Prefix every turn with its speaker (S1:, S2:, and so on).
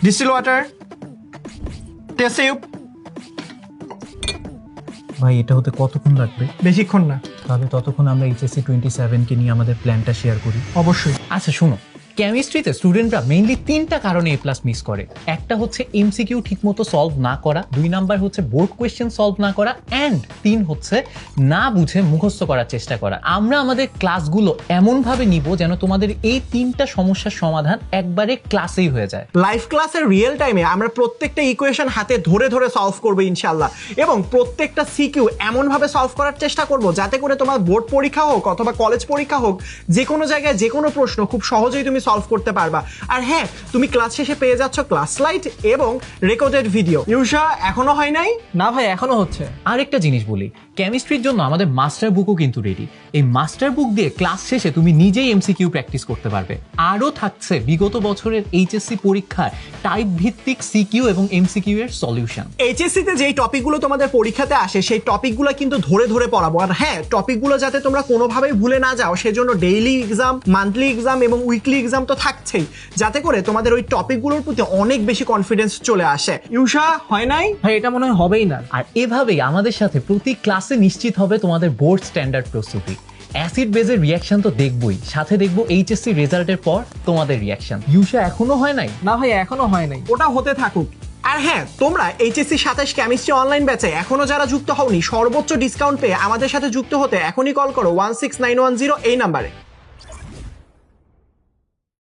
S1: Distil water, test tube.
S2: ভাই এটা হতে কতক্ষণ লাগবে?
S1: বেশিক্ষণ না।
S2: তাহলে ততক্ষণ আমরা এইচএসসি 27 কে নিয়ে আমাদের প্ল্যানটা শেয়ার করি।
S1: অবশ্যই।
S3: আচ্ছা শোনো, কেমিস্ট্রিতে স্টুডেন্টরা মেইনলি 3টা কারণে এ প্লাস মিস করে। একটা হচ্ছে এমসিকিউ ঠিকমতো সলভ না করা, 2 নাম্বার হচ্ছে বোর্ড কোয়েশ্চেন সলভ না করা, অ্যান্ড 3 হচ্ছে না বুঝে মুখস্থ করার চেষ্টা করা। আমরা আমাদের ক্লাসগুলো এমনভাবে নিব যেন তোমাদের এই 3টা সমস্যার সমাধান একবারে ক্লাসেই হয়ে যায়।
S1: লাইভ ক্লাসের রিয়েল টাইমে আমরা প্রত্যেকটা ইকুয়েশন হাতে ধরে ধরে সলভ করবো ইনশাল্লাহ, এবং প্রত্যেকটা সিকিউ এমনভাবে সলভ করার চেষ্টা করব যাতে করে তোমার বোর্ড পরীক্ষা হোক অথবা কলেজ পরীক্ষা হোক, যে কোনো জায়গায় যে কোনো প্রশ্ন খুব সহজেই তুমি সলভ করতে পারবা। আর হ্যাঁ, তুমি ক্লাস শেষে পেয়ে যাচ্ছ ক্লাস স্লাইড এবং রেকর্ডেড ভিডিও। ইউশা, এখনো হয় নাই?
S4: না ভাই, এখনো হচ্ছে।
S3: আরেকটা জিনিস বলি, কেমিস্ট্রির জন্য আমাদের মাস্টার বুকও কিন্তু রেডি। এই মাস্টার বুক দিয়ে ক্লাস শেষে তুমি নিজেই এমসিকিউ প্র্যাকটিস করতে পারবে। আরও থাকছে বিগত বছরের এইচএসসি পরীক্ষার টাইপ ভিত্তিক সিকিউ এবং এমসিকিউ এর সলিউশন।
S1: এইচএসসি তে যেই টপিকগুলো তোমাদের পরীক্ষাতে আসে সেই টপিকগুলো কিন্তু ধরে ধরে পড়াবো। আর হ্যাঁ, টপিকগুলো যাতে তোমরা কোনোভাবেই ভুলে না যাও সেজন্য ডেইলি এক্সাম, মান্থলি এক্সাম এবং উইকলি এক্সাম তো থাকছেই, যাতে করে তোমাদের ওই টপিকগুলোর প্রতি অনেক বেশি কনফিডেন্স চলে আসে। ইউশা, হয় নাই?
S4: ভাই এটা মনে হয় হবেই না।
S3: আর এভাবেই আমাদের সাথে প্রতি ক্লাসে নিশ্চিত হবে তোমাদের বোর্ড স্ট্যান্ডার্ড প্রস্তুতি। অ্যাসিড বেজের রিয়াকশন তো দেখবই, সাথে দেখবো এইচএসসি রেজাল্টের পর তোমাদের রিয়াকশন। ইউশা, এখনো হয় নাই?
S4: না ভাই, এখনো হয় নাই।
S1: ওটা হতে থাকুক। আর হ্যাঁ, তোমরা এইচএসসি 27 কেমিস্ট্রি অনলাইন ব্যাচে এখনো যারা যুক্ত হওনি, সর্বোচ্চ ডিসকাউন্ট পেয়ে আমাদের সাথে যুক্ত হতে এখনই কল করো 16910 এই নাম্বারে।